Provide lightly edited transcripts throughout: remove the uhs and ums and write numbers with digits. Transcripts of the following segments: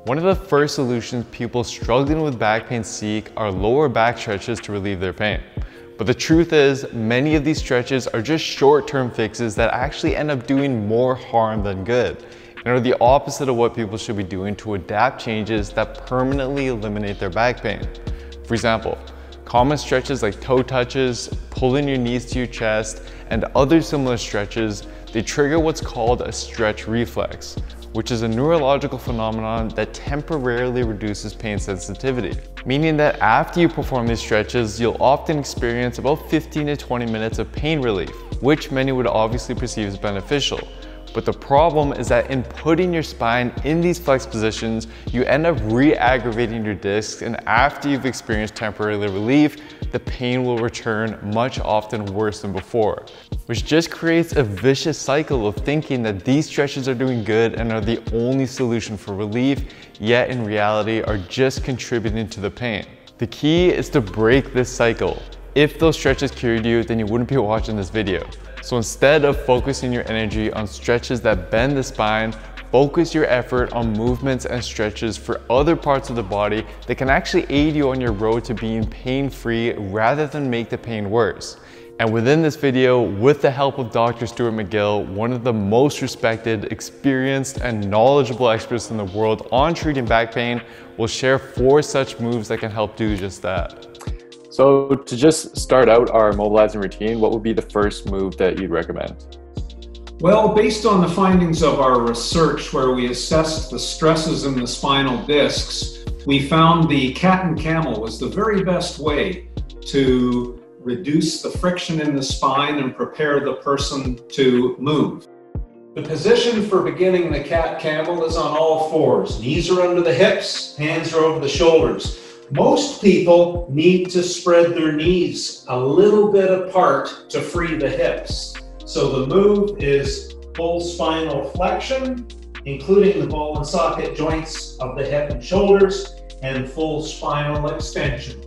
One of the first solutions people struggling with back pain seek are lower back stretches to relieve their pain. But the truth is, many of these stretches are just short-term fixes that actually end up doing more harm than good, and are the opposite of what people should be doing to adapt changes that permanently eliminate their back pain. For example, common stretches like toe touches, pulling your knees to your chest, and other similar stretches, they trigger what's called a stretch reflex, which is a neurological phenomenon that temporarily reduces pain sensitivity. Meaning that after you perform these stretches, you'll often experience about 15 to 20 minutes of pain relief, which many would obviously perceive as beneficial. But the problem is that in putting your spine in these flex positions, you end up re-aggravating your discs, and after you've experienced temporary relief, the pain will return much often worse than before, which just creates a vicious cycle of thinking that these stretches are doing good and are the only solution for relief, yet in reality are just contributing to the pain. The key is to break this cycle. If those stretches cured you, then you wouldn't be watching this video. So instead of focusing your energy on stretches that bend the spine, focus your effort on movements and stretches for other parts of the body that can actually aid you on your road to being pain-free rather than make the pain worse. And within this video, with the help of Dr. Stuart McGill, one of the most respected, experienced, and knowledgeable experts in the world on treating back pain, we'll share 4 such moves that can help do just that. So to just start out our mobilizing routine, what would be the first move that you'd recommend? Well, based on the findings of our research where we assessed the stresses in the spinal discs, we found the cat and camel was the very best way to reduce the friction in the spine and prepare the person to move. The position for beginning the cat-camel is on all fours. Knees are under the hips, hands are over the shoulders. Most people need to spread their knees a little bit apart to free the hips. So the move is full spinal flexion, including the ball and socket joints of the hip and shoulders, and full spinal extension.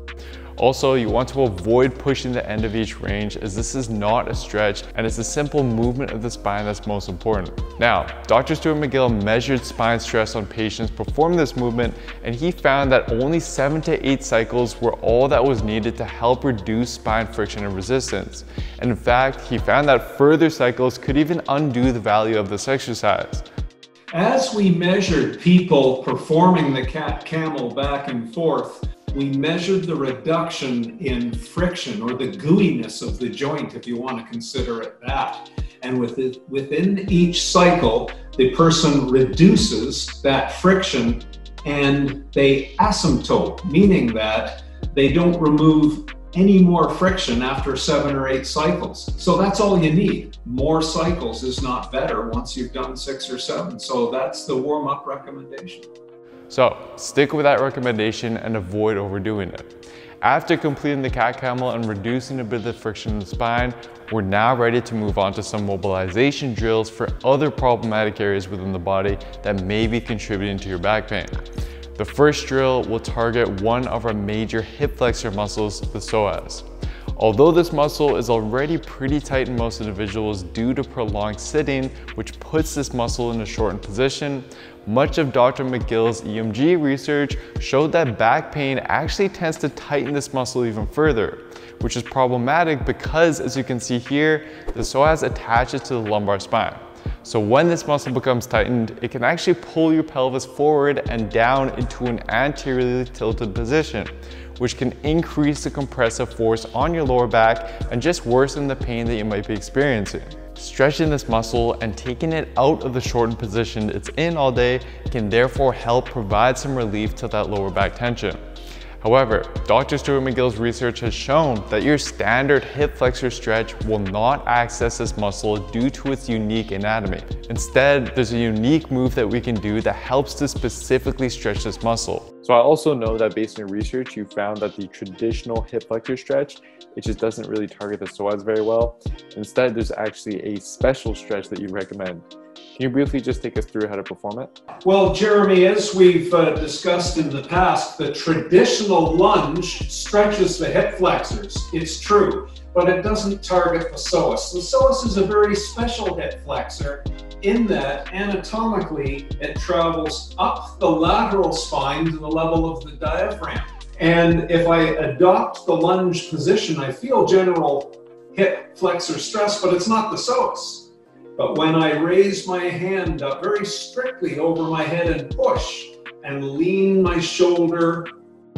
Also, you want to avoid pushing the end of each range, as this is not a stretch and it's a simple movement of the spine that's most important. Now, Dr. Stuart McGill measured spine stress on patients performing this movement, and he found that only 7 to 8 cycles were all that was needed to help reduce spine friction and resistance. And in fact, he found that further cycles could even undo the value of this exercise. As we measured people performing the cat-camel back and forth, we measured the reduction in friction, or the gooiness of the joint, if you want to consider it that. And within each cycle, the person reduces that friction and they asymptote, meaning that they don't remove any more friction after 7 or 8 cycles. So that's all you need. More cycles is not better once you've done 6 or 7. So that's the warm-up recommendation. So stick with that recommendation and avoid overdoing it. After completing the cat-camel and reducing a bit of the friction in the spine, we're now ready to move on to some mobilization drills for other problematic areas within the body that may be contributing to your back pain. The first drill will target one of our major hip flexor muscles, the psoas. Although this muscle is already pretty tight in most individuals due to prolonged sitting, which puts this muscle in a shortened position, much of Dr. McGill's EMG research showed that back pain actually tends to tighten this muscle even further, which is problematic because, as you can see here, the psoas attaches to the lumbar spine. So when this muscle becomes tightened, it can actually pull your pelvis forward and down into an anteriorly tilted position, which can increase the compressive force on your lower back and just worsen the pain that you might be experiencing. Stretching this muscle and taking it out of the shortened position it's in all day can therefore help provide some relief to that lower back tension. However, Dr. Stuart McGill's research has shown that your standard hip flexor stretch will not access this muscle due to its unique anatomy. Instead, there's a unique move that we can do that helps to specifically stretch this muscle. So I also know that based on your research, you found that the traditional hip flexor stretch, it just doesn't really target the psoas very well. Instead, there's actually a special stretch that you recommend. Can you briefly just take us through how to perform it? Well, Jeremy, as we've discussed in the past, the traditional lunge stretches the hip flexors. It's true, but it doesn't target the psoas. The psoas is a very special hip flexor in that anatomically it travels up the lateral spine to the level of the diaphragm. And if I adopt the lunge position, I feel general hip flexor stress, but it's not the psoas. But when I raise my hand up very strictly over my head and push and lean my shoulder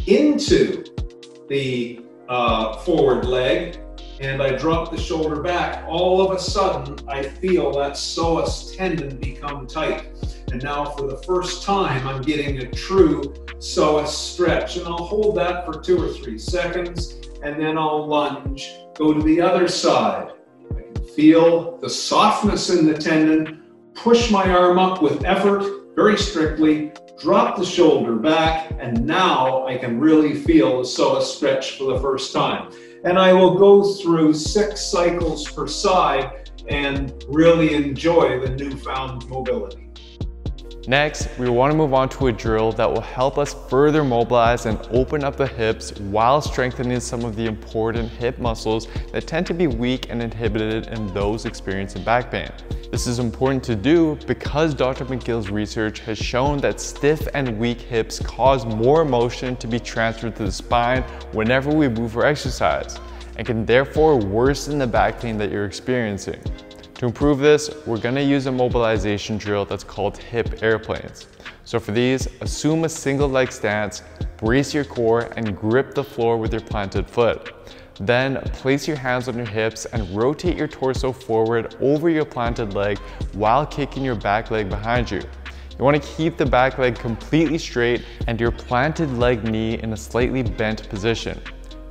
into the forward leg, and I drop the shoulder back, all of a sudden I feel that psoas tendon become tight. And now for the first time, I'm getting a true psoas stretch. And I'll hold that for 2 or 3 seconds, and then I'll lunge, go to the other side. I can feel the softness in the tendon, push my arm up with effort, very strictly, drop the shoulder back, and now I can really feel the psoas stretch for the first time. And I will go through 6 cycles per side and really enjoy the newfound mobility. Next, we want to move on to a drill that will help us further mobilize and open up the hips while strengthening some of the important hip muscles that tend to be weak and inhibited in those experiencing back pain. This is important to do because Dr. McGill's research has shown that stiff and weak hips cause more motion to be transferred to the spine whenever we move or exercise, and can therefore worsen the back pain that you're experiencing. To improve this, we're going to use a mobilization drill that's called hip airplanes. So for these, assume a single leg stance, brace your core, and grip the floor with your planted foot. Then place your hands on your hips and rotate your torso forward over your planted leg while kicking your back leg behind you. You want to keep the back leg completely straight and your planted leg knee in a slightly bent position.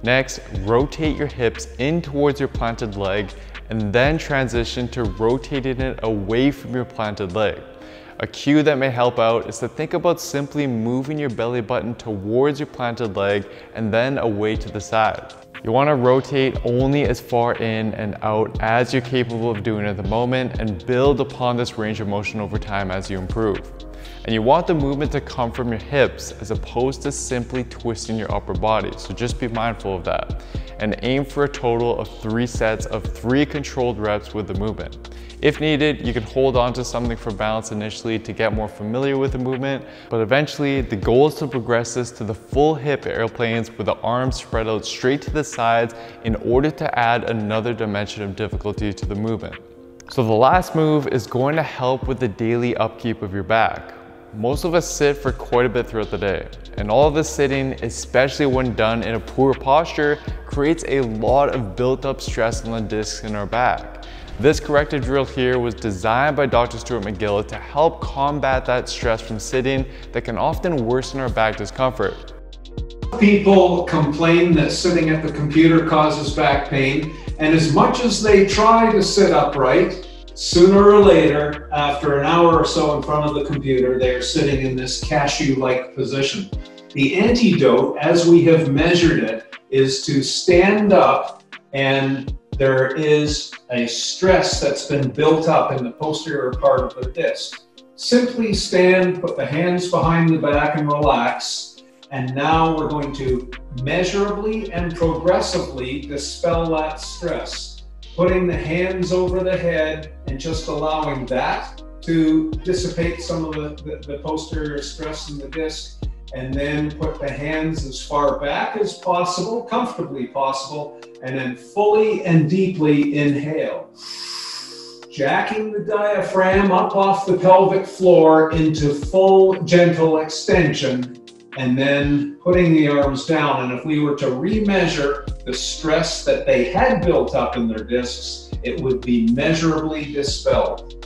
Next, rotate your hips in towards your planted leg and then transition to rotating it away from your planted leg. A cue that may help out is to think about simply moving your belly button towards your planted leg and then away to the side. You want to rotate only as far in and out as you're capable of doing at the moment and build upon this range of motion over time as you improve. And you want the movement to come from your hips as opposed to simply twisting your upper body, so just be mindful of that. And aim for a total of 3 sets of 3 controlled reps with the movement. If needed, you can hold on to something for balance initially to get more familiar with the movement, but eventually the goal is to progress this to the full hip airplanes with the arms spread out straight to the sides in order to add another dimension of difficulty to the movement. So the last move is going to help with the daily upkeep of your back. Most of us sit for quite a bit throughout the day, and all of this sitting, especially when done in a poor posture, creates a lot of built-up stress on the discs in our back. This corrective drill here was designed by Dr. Stuart McGill to help combat that stress from sitting that can often worsen our back discomfort. People complain that sitting at the computer causes back pain, and as much as they try to sit upright, sooner or later, after an hour or so in front of the computer, they are sitting in this cashew-like position. The antidote, as we have measured it, is to stand up, and there is a stress that's been built up in the posterior part of the disc. Simply stand, put the hands behind the back and relax, and now we're going to measurably and progressively dispel that stress. Putting the hands over the head and just allowing that to dissipate some of the posterior stress in the disc, and then put the hands as far back as possible, comfortably possible, and then fully and deeply inhale. Jacking the diaphragm up off the pelvic floor into full gentle extension, and then putting the arms down. And if we were to remeasure the stress that they had built up in their discs, it would be measurably dispelled.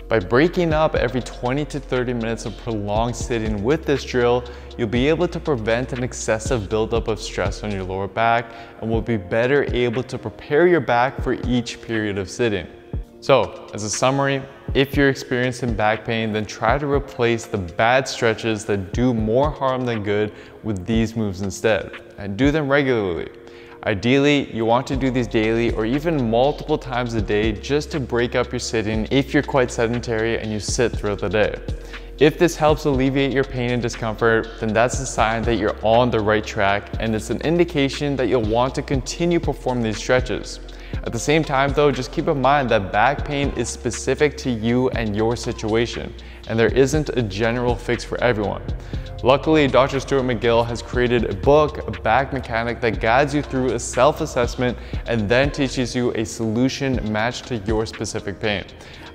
By breaking up every 20 to 30 minutes of prolonged sitting with this drill, you'll be able to prevent an excessive buildup of stress on your lower back and will be better able to prepare your back for each period of sitting. So, as a summary, if you're experiencing back pain, then try to replace the bad stretches that do more harm than good with these moves instead, and do them regularly. Ideally, you want to do these daily or even multiple times a day just to break up your sitting if you're quite sedentary and you sit throughout the day. If this helps alleviate your pain and discomfort, then that's a sign that you're on the right track, and it's an indication that you'll want to continue performing these stretches. At the same time though, just keep in mind that back pain is specific to you and your situation, and there isn't a general fix for everyone. Luckily, Dr. Stuart McGill has created a book, Back Mechanic, that guides you through a self-assessment and then teaches you a solution matched to your specific pain.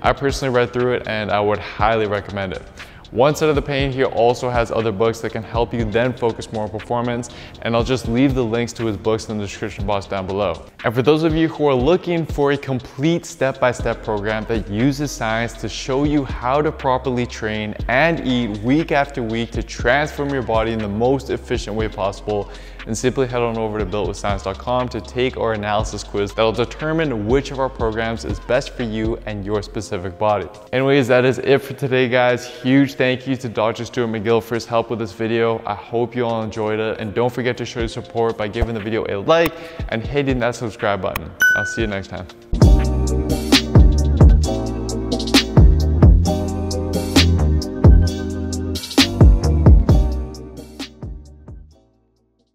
I personally read through it and I would highly recommend it. One side of the pain here also has other books that can help you then focus more on performance, and I'll just leave the links to his books in the description box down below. And for those of you who are looking for a complete step-by-step program that uses science to show you how to properly train and eat week after week to transform your body in the most efficient way possible, then simply head on over to builtwithscience.com to take our analysis quiz that'll determine which of our programs is best for you and your specific body. Anyways, that is it for today, guys. Huge thank you to Dr. Stuart McGill for his help with this video. I hope you all enjoyed it, and don't forget to show your support by giving the video a like and hitting that subscribe button. I'll see you next time.